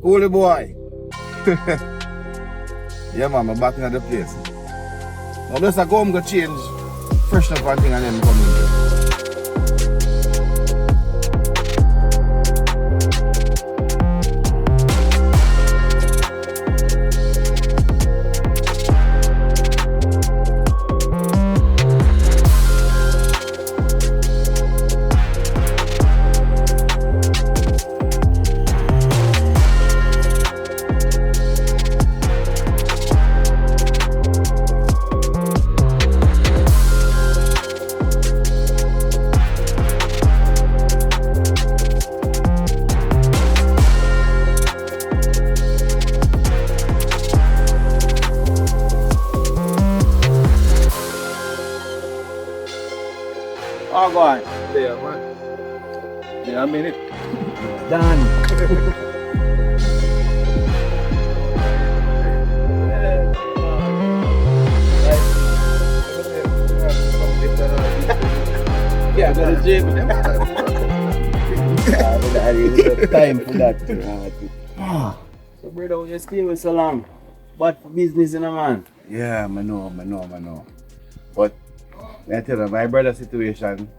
Holy boy. Yeah, man, I'm back in the place. Now, let's go home, go change, freshen up and thing, and then come in. Oh, go on. Yeah, man. Yeah, I mean it. Done. Yeah, go to the gym. Time for that. So, brother, you stay with so long. What business in a man? Yeah, I know. But I tell you, my brother's situation,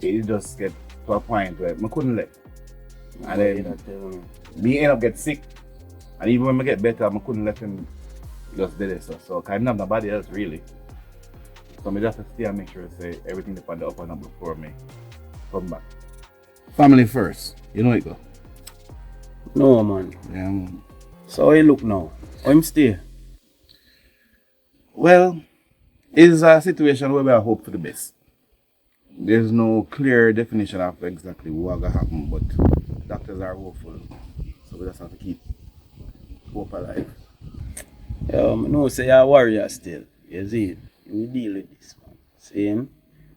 it just get to a point where I couldn't let. And then me end up get sick. And even when I get better, I couldn't let him just do this. So I don't have nobody else really. So I just have to stay and make sure I say everything up on the up and up before me come back. Family first, you know it go. No, man. Yeah. So how you look now? How him stay? Well, it's a situation where we are hope for the best. There's no clear definition of exactly what will happen, but doctors are hopeful. So we just have to keep hope alive. I know say you're a warrior still. You see, we deal with this, man. Same.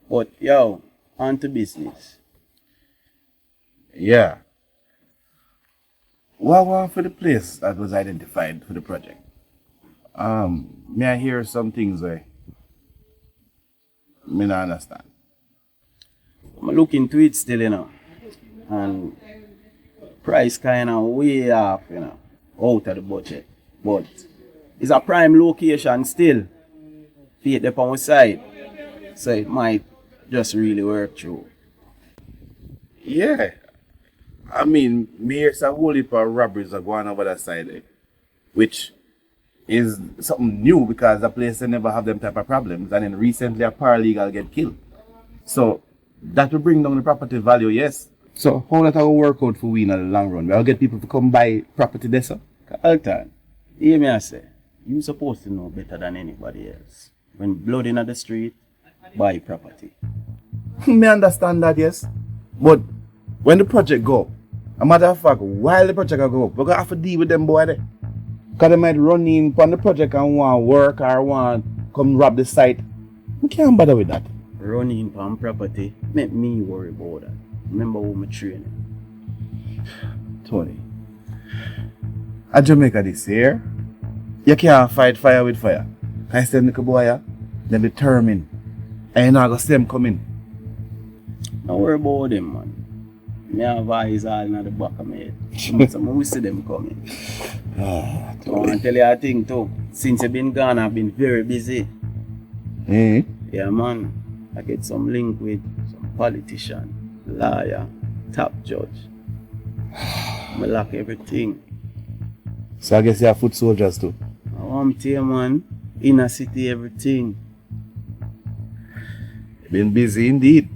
But yo, on to business. Yeah. What was for the place that was identified for the project? May I hear some things where me not understand. I'm looking into it still, you know. And price kind of way off, you know, out of the budget. But it's a prime location still. Feet up on our side. So it might just really work through. Yeah. I mean, me hear some whole heap of robberies are going over that side, which is something new because the place they never have them type of problems. And then recently a paralegal get killed. So that will bring down the property value, yes. So how that will work out for we in the long run? We'll get people to come buy property there, sir? Carlton, hear me I say, you supposed to know better than anybody else. When blood in the street, buy property. Me understand that, yes. But when the project go, a matter of fact, while the project go up, we're going to have to deal with them boy there. Because they might run in on the project and want work or want come rob the site. We can't bother with that. Running on property, make me worry about that. Remember who my training. Tony, at Jamaica this year, you can't fight fire with fire. I said, little boy, they're determined. And you're not going to see them coming. Don't worry about them, man. Me have eyes all in the back of my head. Some we see them coming. So I tell you a thing too. Since you've been gone, I've been very busy. Eh? Yeah, man. I get some link with some politician, lawyer, top judge. I lock everything. So I guess you're foot soldiers too. I want to man. Inner city, everything. Been busy indeed.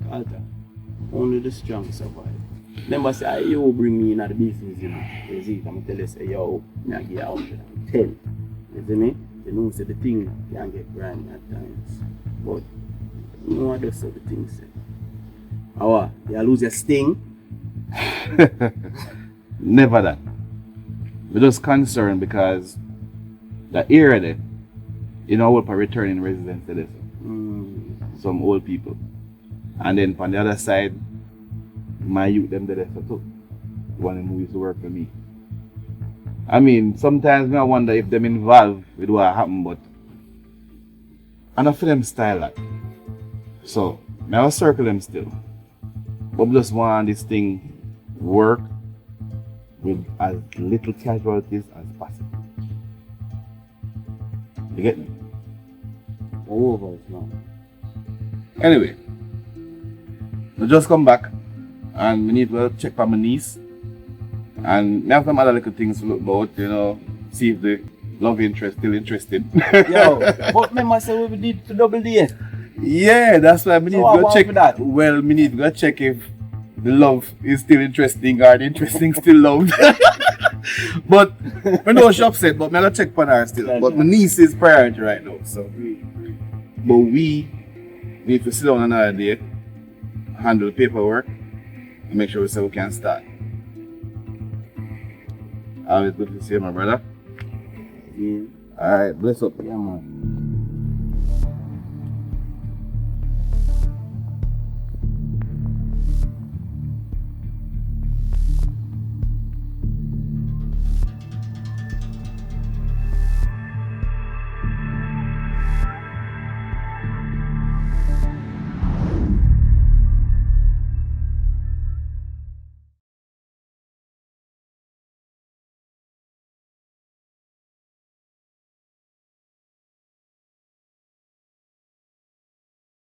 Alter, only the strong survive. Remember say, you bring me in the business, you know. You see, I'm tell you say, yo, I give you 110. You see me? You know, say the thing can get grand at times. But you know what just say the thing say. How you lose your sting? Never that. We're just concerned because the area there, you know, we're returning residents to this. Some old people. And then on the other side, my youth them there too. One of them who used to work for me. I mean, sometimes I wonder if them involved with what happened, but I don't feel them style that. So I will circle them still. But we just want this thing work with as little casualties as possible. You get me? Over it now. Anyway, I just come back and we need to check for my niece. And we have some other little things to look about, you know, see if the love interest still interested. Yo, but remember say we need to double date. Yeah, that's why we need So to go check for that. Well, we need to go check if the love is still interesting or the interesting still loved. But we know she upset, but I'm gonna check for her still. But my niece is priority right now, so but we need to sit down another day, handle the paperwork, and make sure we can start. Always good to see you, my brother. Yeah. Alright, bless up. Yeah, man.